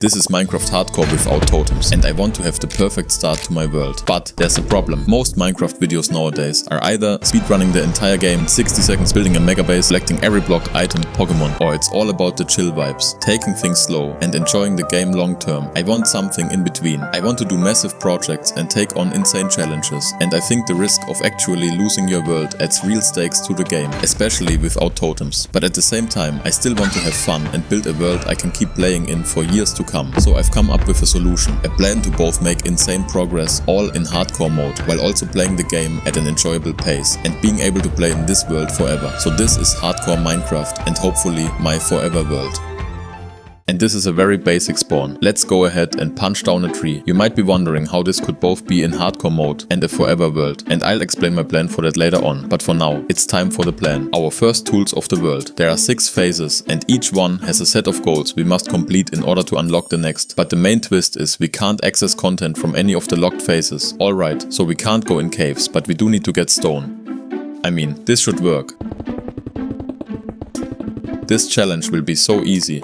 This is Minecraft Hardcore without totems, and I want to have the perfect start to my world. But there's a problem. Most Minecraft videos nowadays are either speedrunning the entire game, 60 seconds building a mega base, collecting every block, item, Pokemon, or it's all about the chill vibes, taking things slow and enjoying the game long term. I want something in between. I want to do massive projects and take on insane challenges, and I think the risk of actually losing your world adds real stakes to the game, especially without totems. But at the same time, I still want to have fun and build a world I can keep playing in for years to come. So I've come up with a solution, a plan to both make insane progress all in hardcore mode, while also playing the game at an enjoyable pace and being able to play in this world forever. So this is hardcore Minecraft and hopefully my forever world. And this is a very basic spawn. Let's go ahead and punch down a tree. You might be wondering how this could both be in hardcore mode and a forever world, and I'll explain my plan for that later on. But for now, it's time for the plan. Our first tools of the world. There are 6 phases and each one has a set of goals we must complete in order to unlock the next. But the main twist is we can't access content from any of the locked phases. Alright, so we can't go in caves, but we do need to get stone. I mean, this should work. This challenge will be so easy.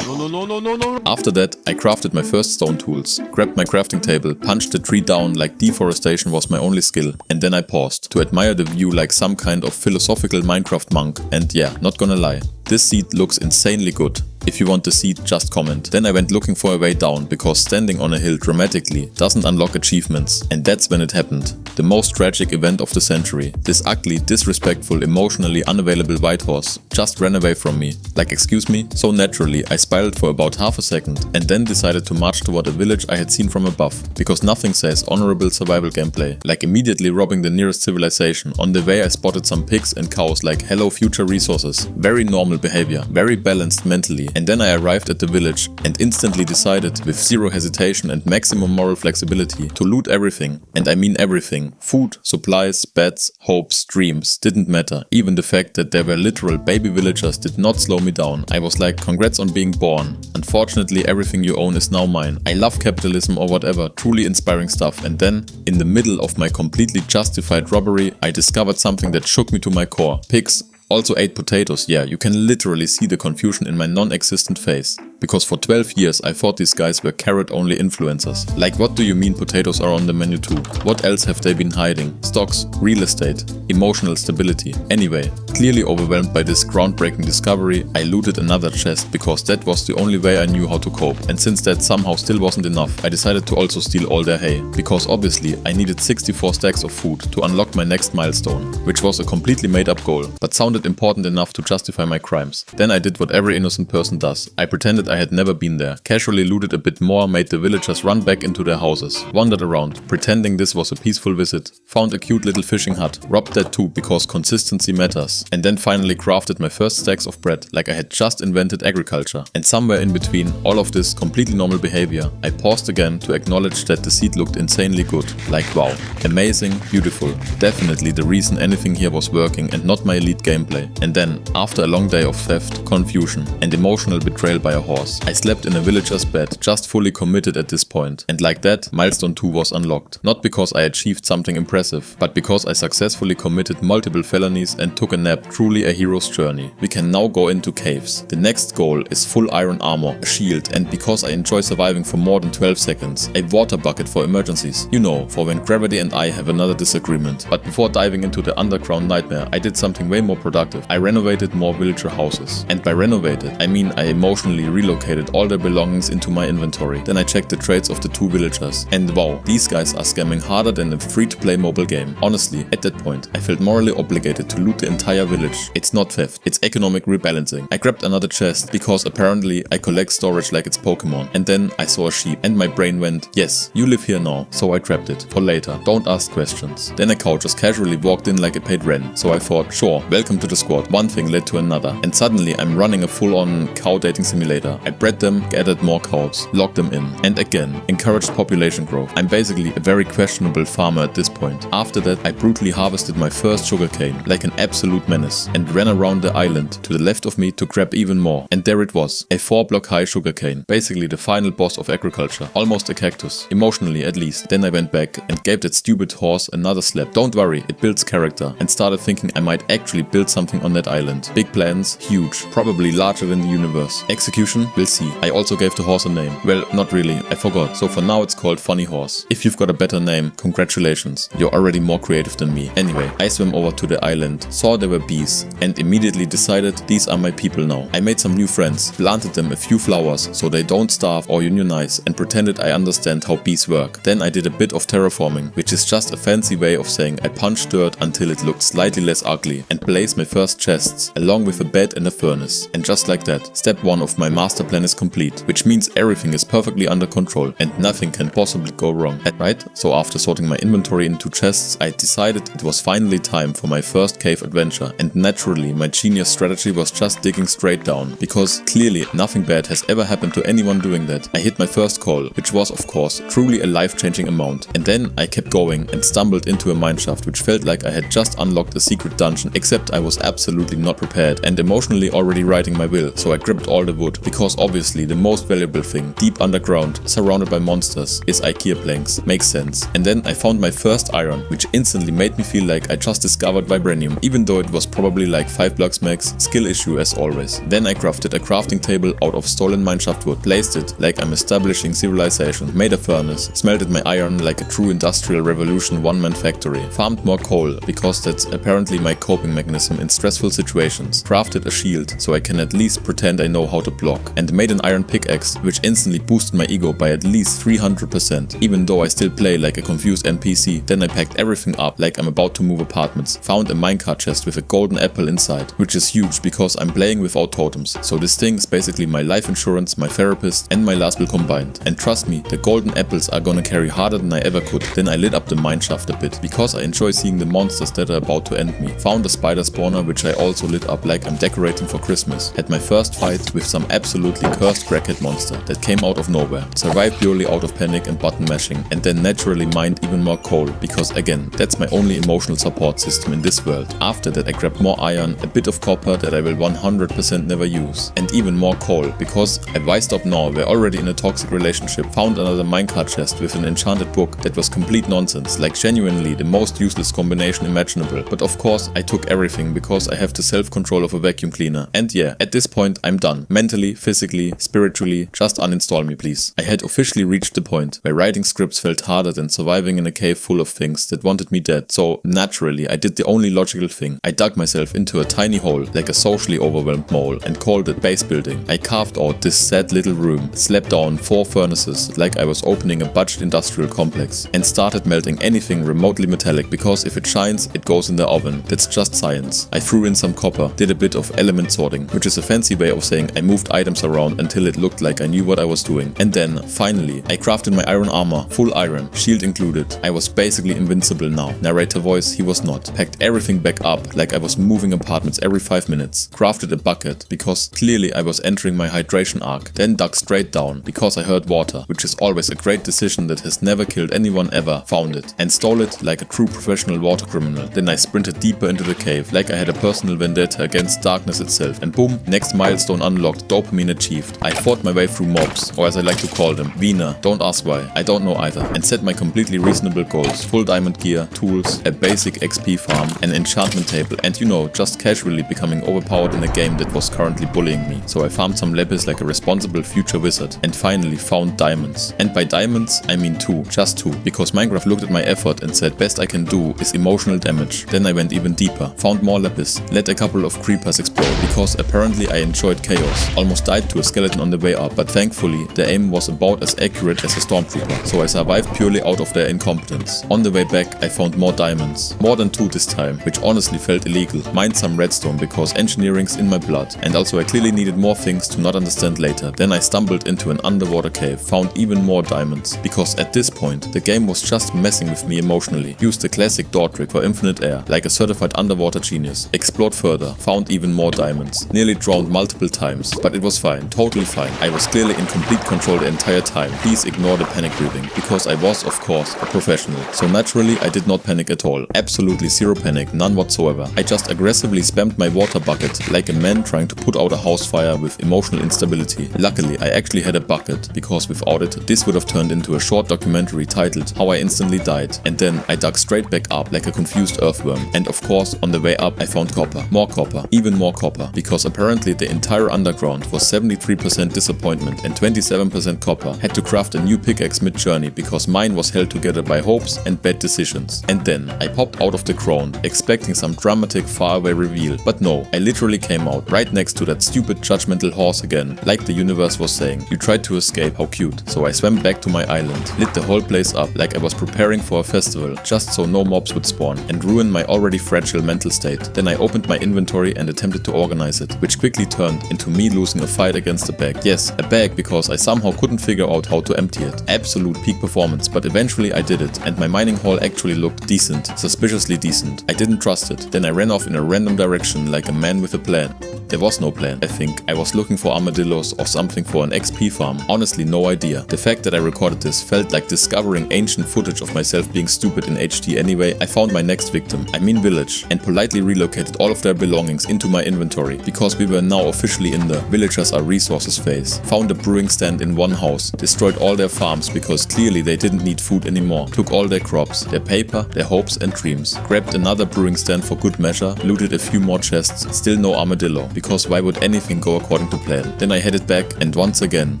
No. After that, I crafted my first stone tools, grabbed my crafting table, punched the tree down like deforestation was my only skill, and then I paused to admire the view like some kind of philosophical Minecraft monk. And yeah, not gonna lie, this seed looks insanely good. If you want the seed, just comment. Then I went looking for a way down, because standing on a hill dramatically doesn't unlock achievements. And that's when it happened. The most tragic event of the century. This ugly, disrespectful, emotionally unavailable white horse just ran away from me. Like, excuse me? So naturally, I spiraled for about half a second and then decided to march toward a village I had seen from above. Because nothing says honorable survival gameplay like immediately robbing the nearest civilization. On the way I spotted some pigs and cows like hello future resources. Very normal behavior, very balanced mentally. And then I arrived at the village and instantly decided, with zero hesitation and maximum moral flexibility, to loot everything. And I mean everything. Food, supplies, beds, hopes, dreams, didn't matter. Even the fact that there were literal baby villagers did not slow me down. I was like, congrats on being born. Unfortunately, everything you own is now mine. I love capitalism or whatever, truly inspiring stuff. And then, in the middle of my completely justified robbery, I discovered something that shook me to my core. Pigs also ate potatoes. Yeah, you can literally see the confusion in my non-existent face. Because for 12 years I thought these guys were carrot-only influencers. Like, what do you mean potatoes are on the menu too? What else have they been hiding? Stocks, real estate, emotional stability. Anyway, clearly overwhelmed by this groundbreaking discovery, I looted another chest because that was the only way I knew how to cope. And since that somehow still wasn't enough, I decided to also steal all their hay. Because obviously I needed 64 stacks of food to unlock my next milestone, which was a completely made-up goal, but sounded important enough to justify my crimes. Then I did what every innocent person does. I pretended I had never been there, casually looted a bit more, made the villagers run back into their houses, wandered around, pretending this was a peaceful visit, found a cute little fishing hut, robbed that too because consistency matters, and then finally crafted my first stacks of bread like I had just invented agriculture. And somewhere in between all of this completely normal behavior, I paused again to acknowledge that the seed looked insanely good. Like, wow, amazing, beautiful, definitely the reason anything here was working and not my elite gameplay. And then, after a long day of theft, confusion, and emotional betrayal by a horse, I slept in a villager's bed, just fully committed at this point. And like that, milestone 2 was unlocked. Not because I achieved something impressive, but because I successfully committed multiple felonies and took a nap. Truly a hero's journey. We can now go into caves. The next goal is full iron armor, a shield, and because I enjoy surviving for more than 12 seconds, a water bucket for emergencies. You know, for when gravity and I have another disagreement. But before diving into the underground nightmare, I did something way more productive. I renovated more villager houses. And by renovated, I mean I emotionally relocated all their belongings into my inventory. Then I checked the trades of the 2 villagers. And wow, these guys are scamming harder than a free-to-play mobile game. Honestly, at that point, I felt morally obligated to loot the entire village. It's not theft, it's economic rebalancing. I grabbed another chest because apparently I collect storage like it's Pokemon. And then I saw a sheep and my brain went, yes, you live here now. So I trapped it. For later, don't ask questions. Then a cow just casually walked in like a paid wren. So I thought, sure, welcome to the squad. One thing led to another. And suddenly I'm running a full-on cow dating simulator. I bred them, gathered more cows, locked them in, and again, encouraged population growth. I'm basically a very questionable farmer at this point. After that, I brutally harvested my first sugarcane, like an absolute menace, and ran around the island to the left of me to grab even more. And there it was, a 4-block high sugarcane, basically the final boss of agriculture, almost a cactus, emotionally at least. Then I went back and gave that stupid horse another slap. Don't worry, it builds character, and started thinking I might actually build something on that island. Big plans, huge, probably larger than the universe. Execution, We'll see. I also gave the horse a name. Well, not really, I forgot. So for now it's called Funny Horse. If you've got a better name, congratulations. You're already more creative than me. Anyway, I swam over to the island, saw there were bees, and immediately decided these are my people now. I made some new friends, planted them a few flowers so they don't starve or unionize, and pretended I understand how bees work. Then I did a bit of terraforming, which is just a fancy way of saying I punched dirt until it looked slightly less ugly, and placed my first chests, along with a bed and a furnace. And just like that, step 1 of my master plan is complete, which means everything is perfectly under control and nothing can possibly go wrong. Right? So after sorting my inventory into chests, I decided it was finally time for my first cave adventure, and naturally my genius strategy was just digging straight down, because clearly nothing bad has ever happened to anyone doing that. I hit my first coal, which was of course truly a life-changing amount, and then I kept going and stumbled into a mineshaft which felt like I had just unlocked a secret dungeon, except I was absolutely not prepared and emotionally already writing my will, so I gripped all the wood, because obviously the most valuable thing deep underground, surrounded by monsters, is IKEA planks. Makes sense. And then I found my first iron, which instantly made me feel like I just discovered vibranium, even though it was probably like 5 blocks max, skill issue as always. Then I crafted a crafting table out of stolen mineshaft wood, placed it like I'm establishing civilization, made a furnace, smelted my iron like a true industrial revolution one-man factory, farmed more coal, because that's apparently my coping mechanism in stressful situations, crafted a shield so I can at least pretend I know how to block, and made an iron pickaxe, which instantly boosted my ego by at least 300%, even though I still play like a confused NPC. Then I packed everything up like I'm about to move apartments, found a minecart chest with a golden apple inside, which is huge because I'm playing without totems, so this thing is basically my life insurance, my therapist, and my last will combined. And trust me, the golden apples are gonna carry harder than I ever could. Then I lit up the mineshaft a bit, because I enjoy seeing the monsters that are about to end me. Found a spider spawner, which I also lit up like I'm decorating for Christmas. Had my first fight with some absolutely cursed crackhead monster that came out of nowhere. Survived purely out of panic and button mashing, and then naturally mined even more coal, because again, that's my only emotional support system in this world. After that I grabbed more iron, a bit of copper that I will 100% never use, and even more coal, because at Why Stop Now we're already in a toxic relationship. Found another minecart chest with an enchanted book that was complete nonsense, like genuinely the most useless combination imaginable. But of course I took everything because I have the self-control of a vacuum cleaner. And yeah, at this point I'm done. Mentally, physically, spiritually, just uninstall me please. I had officially reached the point where writing scripts felt harder than surviving in a cave full of things that wanted me dead. So naturally I did the only logical thing. I dug myself into a tiny hole like a socially overwhelmed mole and called it base building. I carved out this sad little room, slapped down 4 furnaces like I was opening a budget industrial complex, and started melting anything remotely metallic, because if it shines it goes in the oven. That's just science. I threw in some copper, did a bit of element sorting, which is a fancy way of saying I moved items around until it looked like I knew what I was doing. And then finally I crafted my iron armor, full iron, shield included. I was basically invincible now. Narrator voice, he was not. Packed everything back up like I was moving apartments every 5 minutes. Crafted a bucket, because clearly I was entering my hydration arc. Then dug straight down, because I heard water, which is always a great decision that has never killed anyone ever. Found it, and stole it like a true professional water criminal. Then I sprinted deeper into the cave, like I had a personal vendetta against darkness itself, and boom, next milestone unlocked, dopamine achieved. I fought my way through mobs, or as I like to call them, Wiener. Don't ask why, I don't know either. And set my completely reasonable goals. Full diamond gear, tools, a basic XP farm, an enchantment table, and you know, just casually becoming overpowered in a game that was currently bullying me. So I farmed some lapis like a responsible future wizard, and finally found diamonds. And by diamonds, I mean 2, just 2, because Minecraft looked at my effort and said best I can do is emotional damage. Then I went even deeper, found more lapis, let a couple of creepers explode, because apparently I enjoyed chaos. Almost died to a skeleton on the way up, but thankfully the aim was about as accurate as a stormtrooper, so I survived purely out of their incompetence. On the way back I found more diamonds, more than 2 this time, which honestly felt illegal. Mined some redstone because engineering's in my blood, and also I clearly needed more things to not understand later. Then I stumbled into an underwater cave, found even more diamonds, because at this point the game was just messing with me emotionally. Used the classic door trick for infinite air, like a certified underwater genius. Explored further, found even more diamonds. Nearly drowned multiple times, but it was fine, totally fine. I was clearly in complete control the entire time. Please ignore the panic breathing, because I was of course a professional. So naturally I did not panic at all. Absolutely zero panic, none whatsoever. I just aggressively spammed my water bucket like a man trying to put out a house fire with emotional instability. Luckily I actually had a bucket, because without it this would have turned into a short documentary titled How I Instantly Died. And then I dug straight back up like a confused earthworm, and of course on the way up I found copper, more copper, even more copper, because apparently the entire underground was 73% disappointment and 27% copper, had to craft a new pickaxe mid-journey because mine was held together by hopes and bad decisions. And then I popped out of the ground, expecting some dramatic faraway reveal, but no, I literally came out right next to that stupid judgmental horse again, like the universe was saying, you tried to escape, how cute. So I swam back to my island, lit the whole place up like I was preparing for a festival, just so no mobs would spawn, and ruin my already fragile mental state. Then I opened my inventory and attempted to organize it, which quickly turned into me losing a fight against a bag. Yes, a bag, because I somehow couldn't figure out how to empty it. Absolute peak performance, but eventually I did it, and my mining haul actually looked decent, suspiciously decent. I didn't trust it. Then I ran off in a random direction like a man with a plan. There was no plan, I think. I was looking for armadillos or something for an XP farm. Honestly, no idea. The fact that I recorded this felt like discovering ancient footage of myself being stupid in HD anyway. I found my next victim, I mean village, and politely relocated all of their belongings into my inventory, because we were now officially in the villagers are resources phase. Found a brewing stand in one house, destroyed all their farms because clearly they didn't need food anymore, took all their crops, their paper, their hopes and dreams, grabbed another brewing stand for good measure, looted a few more chests, still no armadillo, because why would anything go according to plan? Then I headed back and once again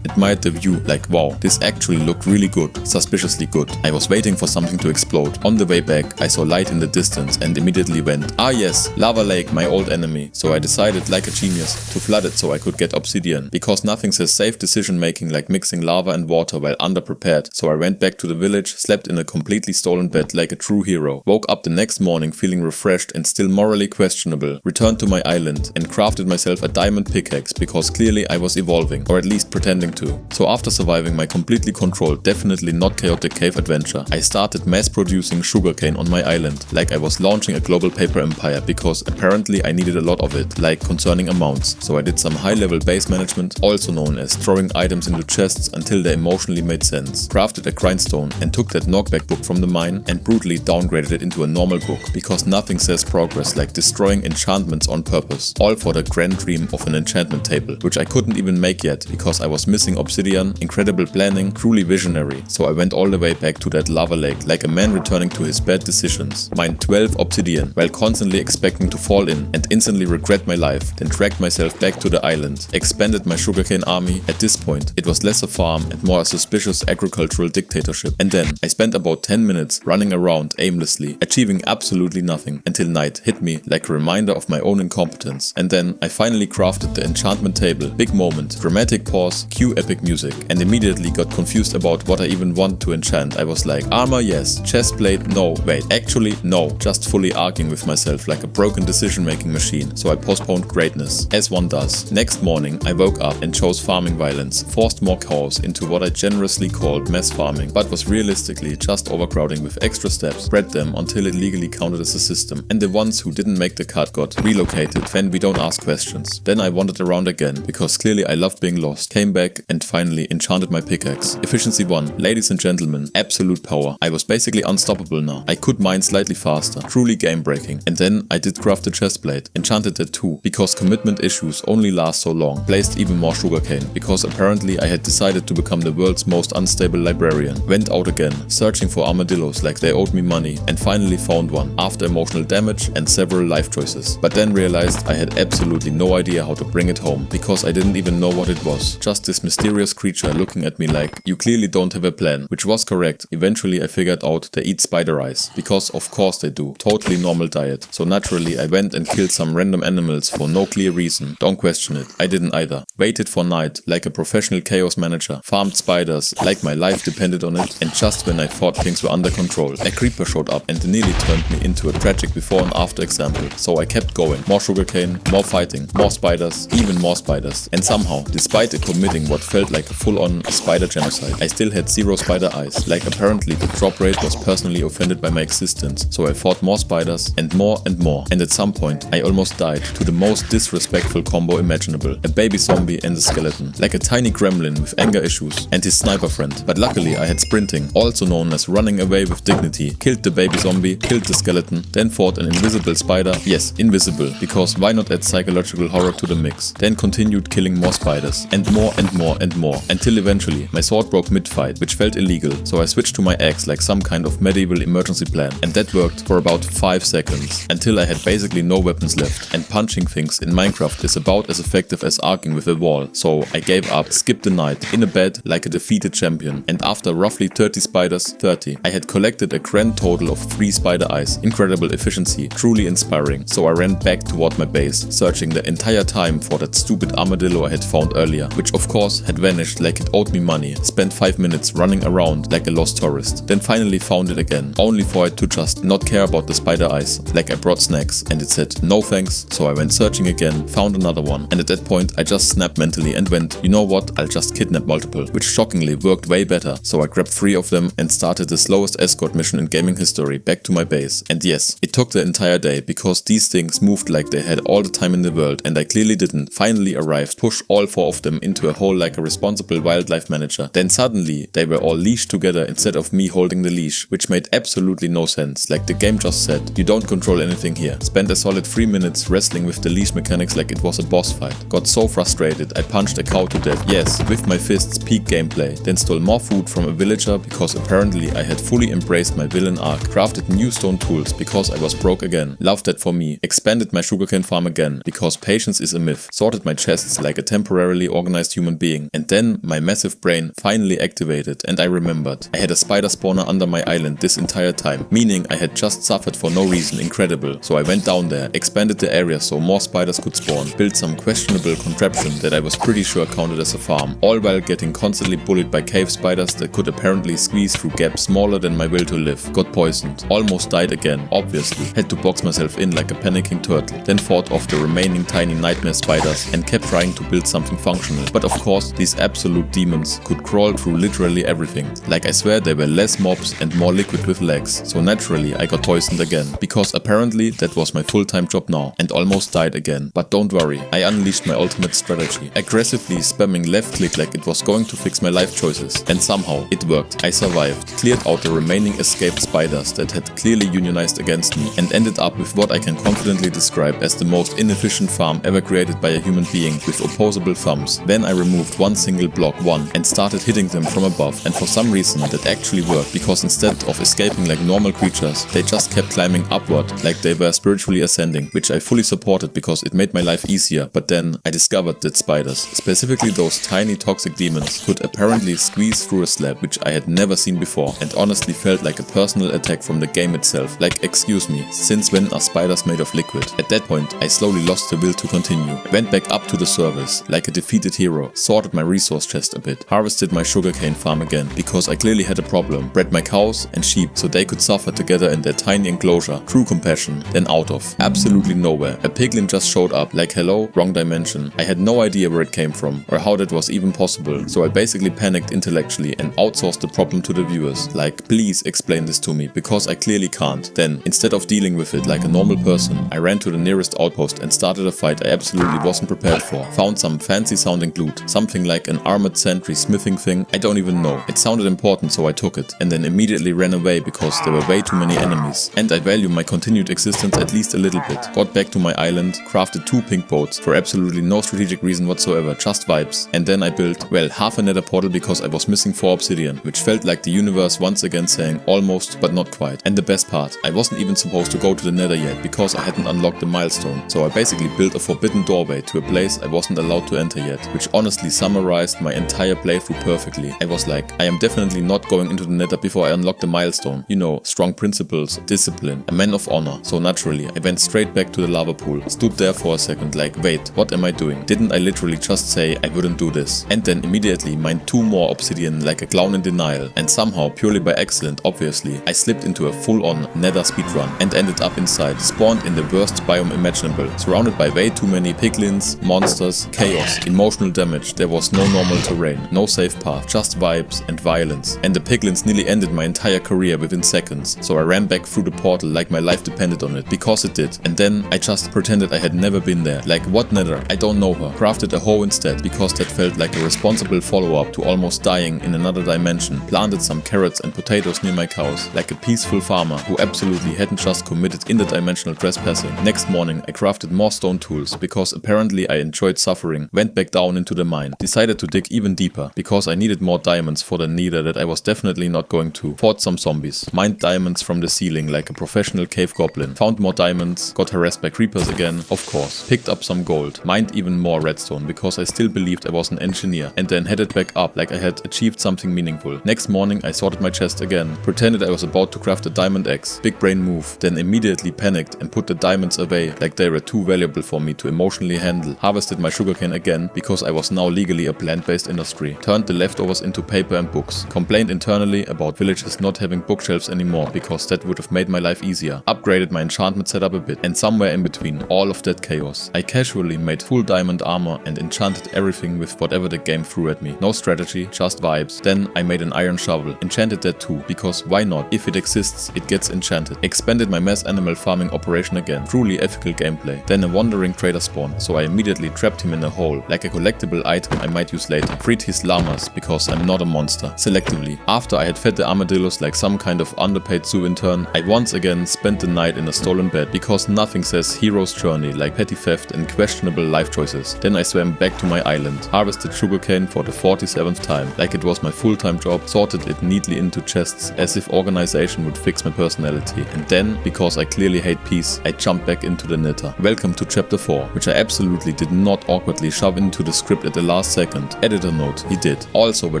admired the view like wow, this actually looked really good, suspiciously good. I was waiting for something to explode. On the way back I saw light in the distance and immediately went, ah yes, lava lake, my old enemy. So I decided like a genius to flood it so I could get obsidian, because nothing says safe decision making like mixing lava and water while underprepared. So I went back to the village, slept in a completely stolen bed like a true hero, woke up the next morning feeling refreshed and still morally questionable, returned to my island and crafted myself a diamond pickaxe because clearly I was evolving, or at least pretending to. So after surviving my completely controlled, definitely not chaotic cave adventure, I started mass producing sugarcane on my island like I was launching a global paper empire, because apparently I needed a lot of it, like concerning amounts. So I did some high level base management, also known as throwing items into chests until they emotionally made sense, crafted a grindstone and took that knockback book from the mine and brutally downgraded it into a normal book, because nothing says progress like destroying enchantments on purpose, all for the grand dream of an enchantment table, which I couldn't even make yet because I was missing obsidian, incredible planning, truly visionary. So I went all the way back to that lava lake like a man returning to his bad decisions, mined 12 obsidian while constantly expecting to fall in and instantly regret my life, then dragged myself back to the island, expanded my sugarcane army. At this point it was less a farm and more a suspicious agricultural dictatorship, and then I spent about 10 minutes running around aimlessly, achieving absolutely nothing, until night hit me like a reminder of my own incompetence. And then I finally crafted the enchantment table. Big moment, dramatic pause, cue epic music, and immediately got confused about what I even want to enchant. I was like, armor yes, chest plate no, wait, actually no, just fully arguing with myself like a broken decision making machine. So I postponed greatness, as one does. Next morning I woke up and chose farming violence, forced more cows into what I generously called mass farming, but was realistically just overcrowding with extra steps, bred them until it legally counted as a system, and the ones who didn't make the cut got relocated, then we don't ask questions. Then I wandered around again, because clearly I loved being lost, came back and finally enchanted my pickaxe. Efficiency 1, ladies and gentlemen, absolute power. I was basically unstoppable now. I could mine slightly faster, truly game breaking. And then I did craft a chest plate, enchanted that too, because commitment issues only last so long. Placed even more sugarcane, because apparently I had decided to become the world's most unstable librarian. Went out again, searching for armadillos like they owed me money, and finally found one, after emotional damage and several life choices. But then realized I had absolutely no idea how to bring it home, because I didn't even know what it was. Just this mysterious creature looking at me like, you clearly don't have a plan, which was correct. Eventually I figured out they eat spider eyes, because of course they do. Totally normal diet. So naturally I went and killed some random animals for no clear reason. Don't question it. I didn't either. Waited for night like a professional chaos manager. Farmed spiders like my life depended on it, and just when I thought things were under control, a creeper showed up and nearly turned me into a tragic before and after example. So I kept going. More sugarcane, more fighting, more spiders, even more spiders. And somehow, despite committing what felt like a full-on spider genocide, I still had 0 spider eyes. Like apparently the drop rate was personally offended by my existence. So I fought more spiders and more and more. And at some point, I almost died to the most disrespectful combo imaginable. A baby zombie and a skeleton. Like a tiny gremlin with anger issues and his sniper friend. But luckily I had sprinting, also known as running away with dignity. Killed the baby zombie, killed the skeleton, then fought an invisible spider. Yes, invisible, because why not add psychological horror to the mix? Then continued killing more spiders, and more and more and more, until eventually my sword broke mid-fight, which felt illegal, so I switched to my axe like some kind of medieval emergency plan, and that worked for about 5 seconds, until I had basically no weapons left, and punching things in Minecraft is about as effective as arguing with a wall, so I gave up, skipped the night, in a bed like a defeated champion, and after roughly 30 spiders, 30, I had collected a grand total of 3 spider eyes. Incredible efficiency, truly inspiring, so I ran back toward my base, searching the entire time for that stupid armadillo I had found earlier, which of course had vanished like it owed me money. Spent 5 minutes running around like a lost tourist, then finally found it again, only for it to just not care about the spider eyes, like I brought snacks, and it said no thanks, so I went searching again, found another one, and at that point I just snapped mentally and went, you know what, I'll just kidnap multiple, which shockingly worked way better, so I grabbed 3 of them and started the slowest escort mission in gaming history back to my base. And yes, it took the entire day, because these things moved like they had all the time in the world, and I clearly didn't. Finally arrived, push all 4 of them into a hole like a responsible wildlife manager. Then suddenly they were all leashed together instead of me holding the leash, which made absolutely no sense, like the game just said, you don't control anything here. Spent a solid 3 minutes wrestling with the leash mechanics like it was a boss fight. Got so frustrated I punched a cow to death, yes, with my fists, peak gameplay. Then stole more food from a villager because apparently I had fully embraced my villain arc. Crafted new stone tools because I was broke again. Loved that for me. Expanded my sugarcane farm again because patience is a myth. Sorted my chests like a temporarily organized human being. And then my massive brain finally activated and I remembered. I had a spider spawner under my island this entire time, meaning I had just suffered for no reason. Incredible. So I went down there, expanded the area so more spiders could spawn, built some questionable contraption that I was pretty sure counted as a farm, all while getting constantly bullied by cave spiders that could apparently squeeze through gaps smaller than my will to live. Got poisoned. Almost died again, obviously. Had to box myself in like a panicking turtle. Then fought off the remaining tiny nightmare spiders and kept trying to build something functional. But of course, these absolute demons could crawl through literally everything. Like I swear there were less mobs and more liquid with legs. So naturally I got poisoned again. Because apparently that was my full-time job now. And almost died again. But don't worry, I unleashed my ultimate strategy. Aggressively spamming left click like it was going to fix my life choices. And somehow it worked. I survived. Cleared out the remaining escaped spiders that had clearly unionized against me. And ended up with what I can confidently describe as the most inefficient farm ever created by a human being with opposable thumbs. Then I removed one single block, and started hitting them from above. And for some reason that actually worked, because instead of escaping like normal creatures, they just kept climbing upward like they were spiritually ascending, which I fully supported because it made my life easier. But then I discovered that spiders, specifically those tiny toxic demons, could apparently squeeze through a slab which I had never seen before, and honestly felt like a personal attack from the game itself. Like, excuse me, since when are spiders made of liquid? At that point I slowly lost the will to continue. I went back up to the surface like a defeated hero, sorted my resource chest a bit, harvested my sugarcane farm again because I clearly had a problem, bred my cows and sheep so they could suffer together in their tiny enclosure. True compassion. Then out of absolutely nowhere a piglin just showed up like, hello, wrong dimension. I had no idea where it came from or how that was even possible, so I basically panicked intellectually and outsourced the problem to the viewers. Like, please explain this to me because I clearly can't. Then instead of dealing with it like a normal person, I ran to the nearest outpost and started a fight I absolutely wasn't prepared for. Found some fancy sounding loot, something like an armored sentry smithing thing, I don't even know. It sounded important so I took it and then immediately ran away because there were way too many enemies. And I value my continued existence at least a little bit. Got back to my island, crafted 2 pink boats for absolutely no strategic reason whatsoever, just vibes. And then I built, well, half a nether portal because I was missing 4 obsidian, which felt like the universe once again saying almost but not quite. And the best part, I wasn't even supposed to go to the nether yet because I hadn't unlocked the milestone, so I basically built a forbidden doorway to a place I wasn't allowed to enter yet, which honestly summarized my entire playthrough perfectly. I was like, I am definitely not going into the nether before I unlock the milestone. You know, strong principles, discipline, a man of honor. So naturally I went straight back to the lava pool, stood there for a second like, wait, what am I doing? Didn't I literally just say I wouldn't do this? And then immediately mined 2 more obsidian like a clown in denial, and somehow, purely by accident obviously, I slipped into a full-on nether speedrun and ended up inside, spawned in the worst biome imaginable, surrounded by way too many piglins, monsters, chaos, emotional damage. There was no normal terrain, no safe path, just vibes and violence. And the piglins nearly ended my entire career within seconds, so I ran back through the portal like my life depended on it, because it did. And then I just pretended I had never been there. Like, what nether? I don't know her. Crafted a hoe instead, because that felt like a responsible follow-up to almost dying in another dimension. Planted some carrots and potatoes near my cows, like a peaceful farmer who absolutely hadn't just committed interdimensional trespassing. Next morning I crafted more stone tools, because apparently I enjoyed suffering. Went back down into the mine. Decided to dig even deeper, because I needed more diamonds for the nether that I was definitely not going to. Fought some zombies. Mined diamonds from the ceiling like a professional cave goblin. Found more diamonds. Got harassed by creepers again, of course. Picked up some gold. Mined even more more redstone because I still believed I was an engineer, and then headed back up like I had achieved something meaningful. Next morning I sorted my chest again, pretended I was about to craft a diamond axe, big brain move, then immediately panicked and put the diamonds away like they were too valuable for me to emotionally handle, harvested my sugarcane again because I was now legally a plant-based industry, turned the leftovers into paper and books, complained internally about villagers not having bookshelves anymore because that would have made my life easier, upgraded my enchantment setup a bit, and somewhere in between all of that chaos, I casually made full diamond armor and enchanted everything with whatever the game threw at me. No strategy, just vibes. Then I made an iron shovel, enchanted that too, because why not? If it exists, it gets enchanted. Expanded my mass animal farming operation again, truly ethical gameplay. Then a wandering trader spawned, so I immediately trapped him in a hole, like a collectible item I might use later. Freed his llamas, because I'm not a monster, selectively. After I had fed the armadillos like some kind of underpaid zoo intern, I once again spent the night in a stolen bed, because nothing says hero's journey like petty theft and questionable life choices. Then I swam back to my island, harvested sugarcane for the 47th time, like it was my full-time job, sorted it neatly into chests as if organization would fix my personality, and then, because I clearly hate peace, I jumped back into the Nether. Welcome to chapter 4, which I absolutely did not awkwardly shove into the script at the last second. Editor note, he did. Also, we're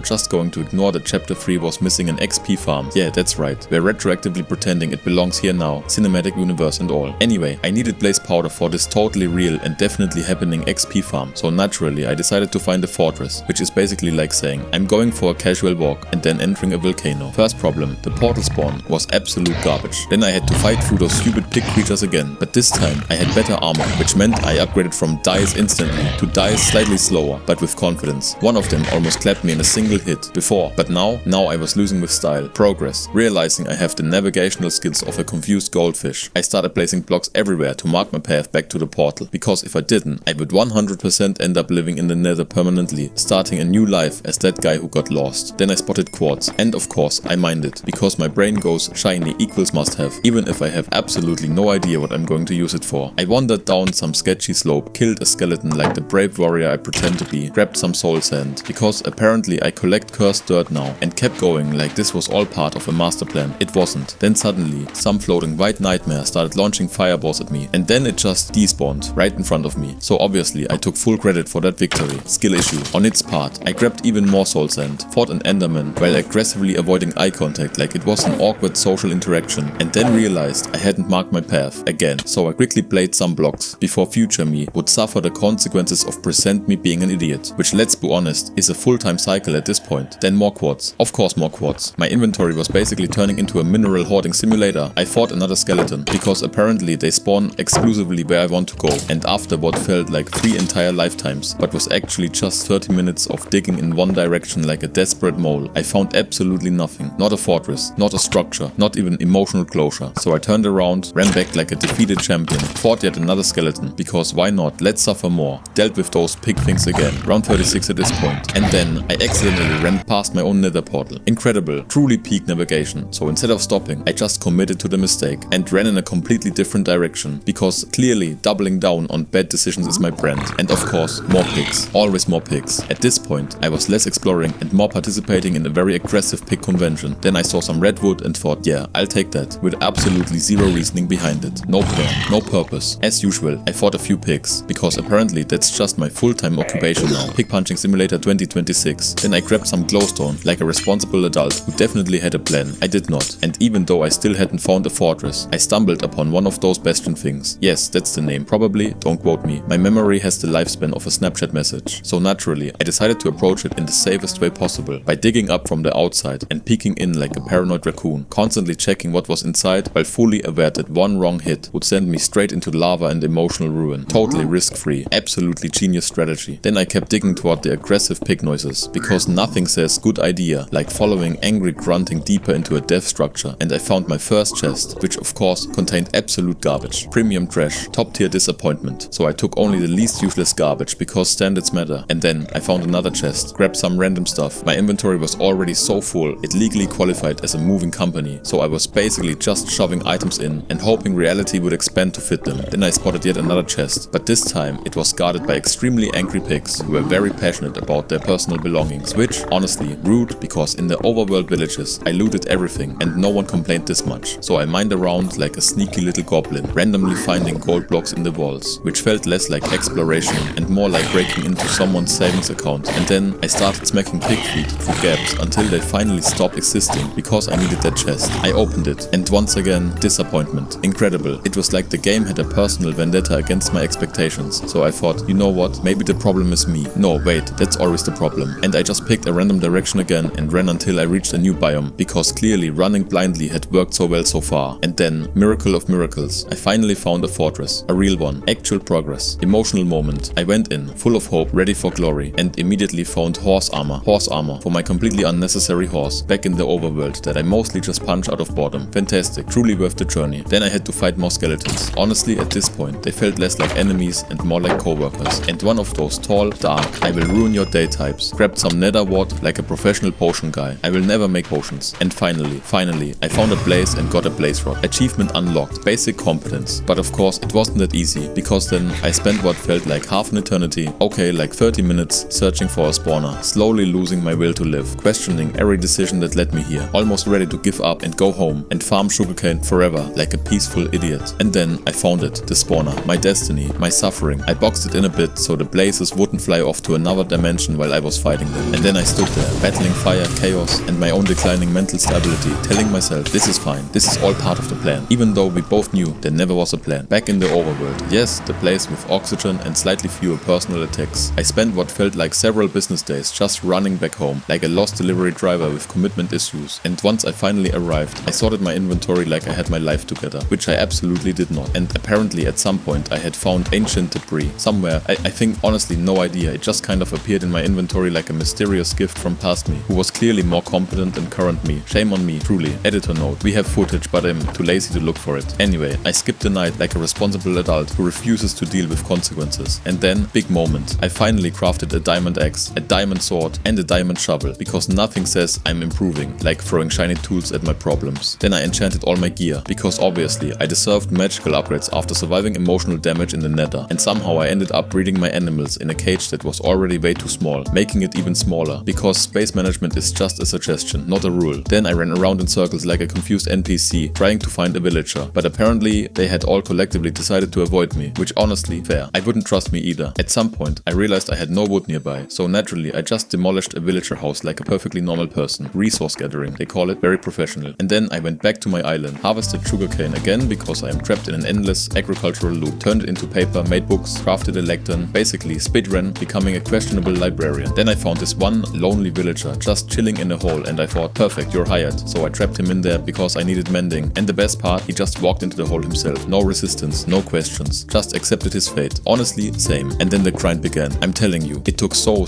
just going to ignore that chapter 3 was missing an XP farm. Yeah, that's right, we're retroactively pretending it belongs here now, cinematic universe and all. Anyway, I needed blaze powder for this totally real and definitely happening XP farm, so naturally I decided to find a fortress, which is basically like saying I'm going for a casual walk and then entering a volcano. First problem, the portal spawn was absolute garbage. Then I had to fight through those stupid pig creatures again, but this time I had better armor, which meant I upgraded from dies instantly to dies slightly slower, but with confidence. One of them almost clapped me in a single hit before, but now I was losing with style. Progress. Realizing I have the navigational skills of a confused goldfish, I started placing blocks everywhere to mark my path back to the portal, because if I didn't, I would 100% end up living in the Nether permanently, starting a new life as that guy who got lost. Then I spotted quartz, and of course I mined it, because my brain goes shiny equals must have, even if I have absolutely no idea what I'm going to use it for. I wandered down some sketchy slope, killed a skeleton like the brave warrior I pretend to be, grabbed some soul sand, because apparently I collect cursed dirt now, and kept going like this was all part of a master plan. It wasn't. Then suddenly, some floating white nightmare started launching fireballs at me, and then it just despawned right in front of me. So obviously I took full credit for that victory. Skill issue. On its part, I grabbed even more soul sand, fought an enderman while aggressively avoiding eye contact like it was an awkward social interaction, and then realized I hadn't marked my path again, so I quickly played some blocks before future me would suffer the consequences of present me being an idiot, which, let's be honest, is a full-time cycle at this point. Then more quartz. Of course more quartz. My inventory was basically turning into a mineral hoarding simulator. I fought another skeleton, because apparently they spawn exclusively where I want to go, and after what felt like 3 entire lifetimes, but was actually just 30 minutes of digging in one direction like a desperate mole, I found absolutely nothing. Not a fortress, not a structure, not even emotional closure. So I turned around, ran back like a defeated champion, fought yet another skeleton, because why not, let's suffer more. Dealt with those pig things again, round 36 at this point, and then I accidentally ran past my own nether portal. Incredible, truly peak navigation. So instead of stopping, I just committed to the mistake and ran in a completely different direction, because clearly doubling down on bad decisions is my brand. And of course, more pigs. Always more pigs. At this point, I was less exploring and more participating in a very aggressive pig convention. Then I saw some redwood and thought, yeah, I'll take that, with absolutely zero reasoning behind it. No plan, no purpose. As usual, I fought a few pigs, because apparently that's just my full-time occupation now. Pig Punching Simulator 2026. Then I grabbed some glowstone, like a responsible adult who definitely had a plan. I did not, and even though I still hadn't found a fortress, I stumbled upon one of those bastion things. Yes, that's the name, probably, don't quote me. My memory has the lifespan of a Snapchat message, so naturally, I decided to approach it in the safest way possible, by digging up from the outside and peeking in like a paranoid raccoon, constantly checking what was inside while fully aware that one wrong hit would send me straight into lava and emotional ruin. Totally risk-free, absolutely genius strategy. Then I kept digging toward the aggressive pig noises, because nothing says good idea like following angry grunting deeper into a death structure, and I found my first chest, which of course contained absolute garbage. Premium trash, top tier disappointment. So I took only the least useless garbage, because standards matter. And then I found another chest, grabbed some random stuff. My inventory was already so full, it legally qualified as a moving company, so I was basically just shoving items in and hoping reality would expand to fit them. Then I spotted yet another chest, but this time it was guarded by extremely angry pigs who were very passionate about their personal belongings, which, honestly, rude, because in the overworld villages I looted everything and no one complained this much. So I mined around like a sneaky little goblin, randomly finding gold blocks in the walls, which felt less like exploration desperation and more like breaking into someone's savings account. And then I started smacking pig feet through gaps until they finally stopped existing because I needed that chest. I opened it and once again, disappointment. Incredible. It was like the game had a personal vendetta against my expectations. So I thought, you know what, maybe the problem is me. No, wait, that's always the problem. And I just picked a random direction again and ran until I reached a new biome, because clearly running blindly had worked so well so far. And then, miracle of miracles, I finally found a fortress. A real one. Actual progress. Emotional moment. I went in, full of hope, ready for glory, and immediately found horse armor. Horse armor for my completely unnecessary horse, back in the overworld that I mostly just punch out of boredom. Fantastic. Truly worth the journey. Then I had to fight more skeletons. Honestly, at this point, they felt less like enemies and more like co-workers. And one of those tall, dark, I will ruin your day types. Grabbed some nether wart like a professional potion guy. I will never make potions. And finally, I found a blaze and got a blaze rod. Achievement unlocked. Basic competence. But of course, it wasn't that easy, because then I spent what felt like half an eternity, okay, like 30 minutes, searching for a spawner, slowly losing my will to live, questioning every decision that led me here, almost ready to give up and go home and farm sugarcane forever like a peaceful idiot. And then I found it, the spawner, my destiny, my suffering. I boxed it in a bit so the blazes wouldn't fly off to another dimension while I was fighting them. And then I stood there, battling fire, chaos, and my own declining mental stability, telling myself, this is fine, this is all part of the plan, even though we both knew there never was a plan. Back in the overworld, yes, the place with oxygen and slightly fewer personal attacks. I spent what felt like several business days just running back home, like a lost delivery driver with commitment issues. And once I finally arrived, I sorted my inventory like I had my life together, which I absolutely did not. And apparently at some point I had found ancient debris somewhere. I think honestly no idea, it just kind of appeared in my inventory like a mysterious gift from past me, who was clearly more competent than current me. Shame on me, truly. Editor note, we have footage but I'm too lazy to look for it. Anyway, I skipped the night like a responsible adult who refuses to deal with consequences. And then, big moment, I finally crafted a diamond axe, a diamond sword and a diamond shovel, because nothing says I'm improving like throwing shiny tools at my problems. Then I enchanted all my gear, because obviously I deserved magical upgrades after surviving emotional damage in the nether, and somehow I ended up breeding my animals in a cage that was already way too small, making it even smaller, because space management is just a suggestion, not a rule. Then I ran around in circles like a confused NPC, trying to find a villager, but apparently they had all collectively decided to avoid me, which honestly, fair. I wouldn't trust me either. At some point, I realized I had no wood nearby, so naturally I just demolished a villager house like a perfectly normal person. Resource gathering, they call it, very professional. And then I went back to my island, harvested sugarcane again because I am trapped in an endless agricultural loop, turned it into paper, made books, crafted a lectern, basically speedrun, becoming a questionable librarian. Then I found this one lonely villager just chilling in a hole and I thought, perfect, you're hired. So I trapped him in there because I needed mending. And the best part, he just walked into the hole himself. No resistance, no questions, just accepted his fate. Honestly, same. And then the grind began. I'm telling you, it took so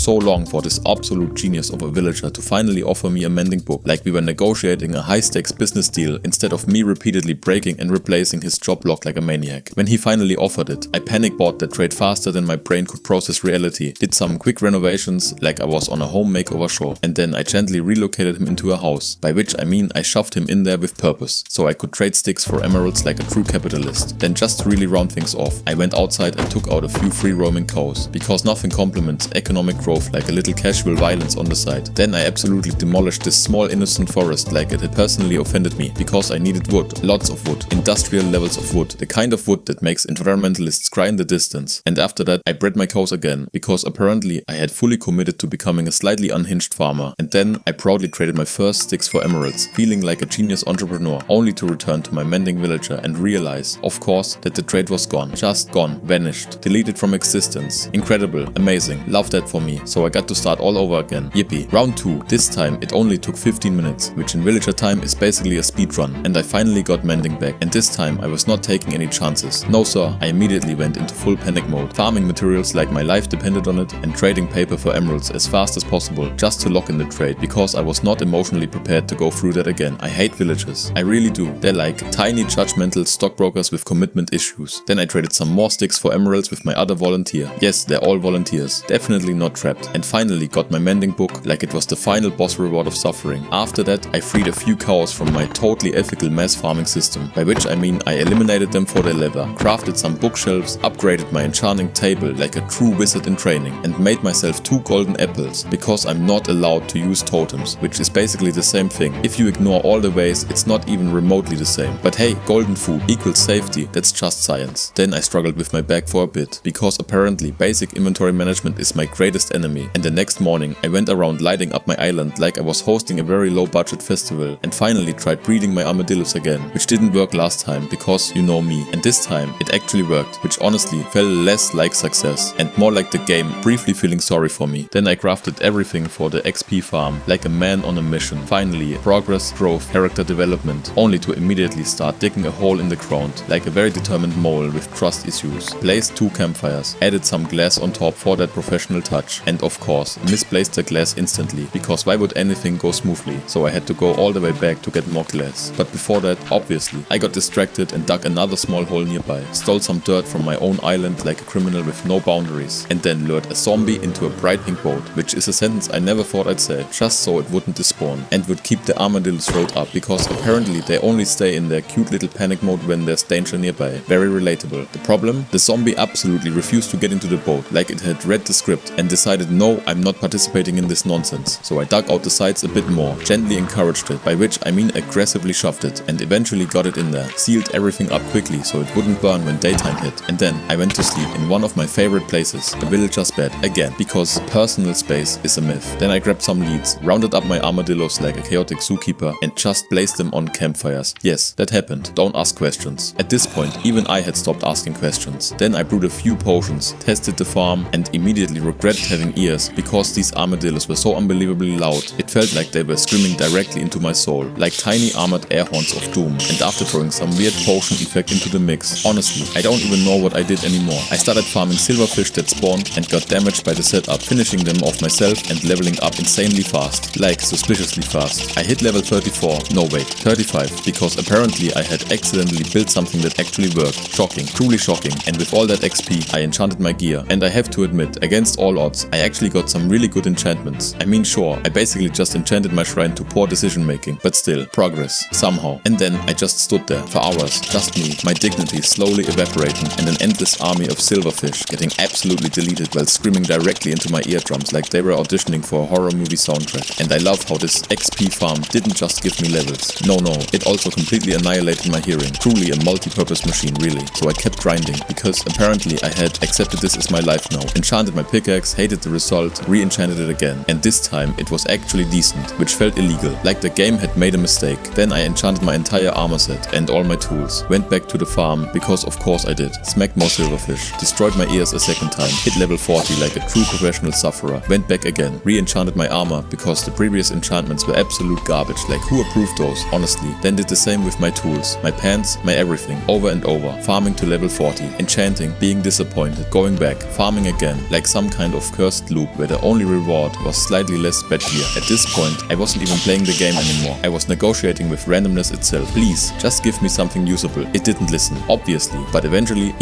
long for this absolute genius of a villager to finally offer me a mending book, like we were negotiating a high-stakes business deal instead of me repeatedly breaking and replacing his job log like a maniac. When he finally offered it, I panic bought that trade faster than my brain could process reality, did some quick renovations like I was on a home makeover show, and then I gently relocated him into a house, by which I mean I shoved him in there with purpose, so I could trade sticks for emeralds like a true capitalist. Then just to really round things off, I went outside and took out a few free roaming cows, because nothing complements economic growth like a little casual violence on the side. Then I absolutely demolished this small innocent forest like it had personally offended me, because I needed wood, lots of wood, industrial levels of wood, the kind of wood that makes environmentalists cry in the distance. And after that I bred my cows again, because apparently I had fully committed to becoming a slightly unhinged farmer. And then I proudly traded my first sticks for emeralds, feeling like a genius entrepreneur, only to return to my mending villager and realize, of course, that the trade was gone. Just gone, vanished, deleted from existence. Incredible, amazing, love that for me. So I got to start all over again. Yippee. Round 2. This time it only took 15 minutes, which in villager time is basically a speed run, and I finally got mending back. And this time I was not taking any chances. No sir, I immediately went into full panic mode, farming materials like my life depended on it and trading paper for emeralds as fast as possible just to lock in the trade, because I was not emotionally prepared to go through that again. I hate villagers. I really do. They're like tiny judgmental stockbrokers with commitment issues. Then I traded some more sticks for emeralds with my other volunteer. Yes, they're all volunteers. Definitely not trapped. And finally got my mending book like it was the final boss reward of suffering. After that I freed a few cows from my totally ethical mass farming system, by which I mean I eliminated them for their leather, crafted some bookshelves, upgraded my enchanting table like a true wizard in training, and made myself 2 golden apples, because I'm not allowed to use totems, which is basically the same thing. If you ignore all the ways, it's not even remotely the same. But hey, golden food equals safety, that's just science. Then I struggled with my back for a bit, because apparently basic inventory management is my greatest enemy, and the next morning I went around lighting up my island like I was hosting a very low budget festival, and finally tried breeding my armadillos again, which didn't work last time because you know me, and this time it actually worked, which honestly felt less like success and more like the game briefly feeling sorry for me. Then I crafted everything for the XP farm like a man on a mission. Finally, progress, growth, character development, only to immediately start digging a hole in the ground like a very determined mole with trust issues. Placed 2 campfires, added some glass on top for that professional touch, and of course misplaced the glass instantly, because why would anything go smoothly? So I had to go all the way back to get more glass. But before that, obviously, I got distracted and dug another small hole nearby, stole some dirt from my own island like a criminal with no boundaries, and then lured a zombie into a bright pink boat, which is a sentence I never thought I'd say, just so it wouldn't despawn, and would keep the armadillos rolled up, because apparently they only stay in their cute little panic mode when there's danger nearby. Very relatable. The problem? The zombie absolutely refused to get into the boat, like it had read the script and decided no, I'm not participating in this nonsense. So I dug out the sides a bit more, gently encouraged it, by which I mean aggressively shoved it, and eventually got it in there, sealed everything up quickly so it wouldn't burn when daytime hit, and then I went to sleep in one of my favorite places, the villager's bed, again, because personal space is a myth. Then I grabbed some leads, rounded up my armadillos like a chaotic zookeeper, and just placed them on campfires. Yes, that happened, don't ask questions. At this point, even I had stopped asking questions. Then I brewed a few potions, tested the farm, and immediately regretted having ears, because these armadillos were so unbelievably loud. It felt like they were screaming directly into my soul, like tiny armored air horns of doom. And after throwing some weird potion effect into the mix, honestly, I don't even know what I did anymore. I started farming silverfish that spawned and got damaged by the setup, finishing them off myself and leveling up insanely fast, like suspiciously fast. I hit level 34, no wait, 35, because apparently I had accidentally built something that actually worked. Shocking, truly shocking, and with all that XP, I enchanted my gear, and I have to admit, against all odds, I actually got some really good enchantments. I mean sure, I basically just enchanted my shrine to poor decision making, but still, progress, somehow. And then I just stood there, for hours, just me, my dignity slowly evaporating, and an endless army of silverfish getting absolutely deleted while screaming directly into my eardrums like they were auditioning for a horror movie soundtrack. And I love how this XP farm didn't just give me levels. No, it also completely annihilated my hearing. Truly a multi-purpose machine, really. So I kept grinding, because apparently I had accepted this as my life now. Enchanted my pickaxe, hated the result, re-enchanted it again. And this time it was actually decent, which felt illegal, like the game had made a mistake. Then I enchanted my entire armor set and all my tools. Went back to the farm, because of course I did. Smacked more silverfish. Destroyed my ears a second time. Hit level 40 like a true professional sufferer. Went back again. Re-enchanted my armor, because the previous enchantments were absolute garbage. Like who approved those, honestly? Then did the same with my tools, my pants, my everything, over and over. Farming to level 40. Enchanting, being disappointed, going back, farming again, like some kind of cursed loop where the only reward was slightly less bad gear. At this point, I wasn't even playing the game anymore. I was negotiating with randomness itself. Please, just give me something usable. It didn't listen, obviously, but eventually,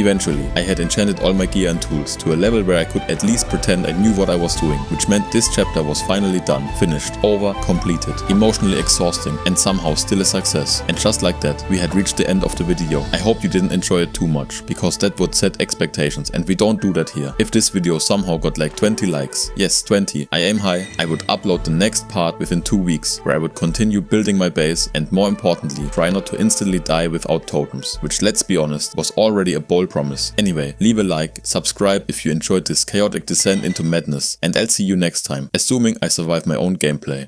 I had enchanted all my gear and tools to a level where I could at least pretend I knew what I was doing, which meant this chapter was finally done, finished, over, completed, emotionally exhausting, and somehow still a success. And just like that, we had reached the end of the video. I hope you didn't enjoy it too much, because that would set expectations, and we don't do that here. If this video somehow got like 20 likes, yes 20, I aim high, I would upload the next part within 2 weeks, where I would continue building my base and more importantly, try not to instantly die without totems, which let's be honest, was already a bold promise. Anyway, leave a like, subscribe if you enjoyed this chaotic descent into madness, and I'll see you next time, assuming I survive my own gameplay.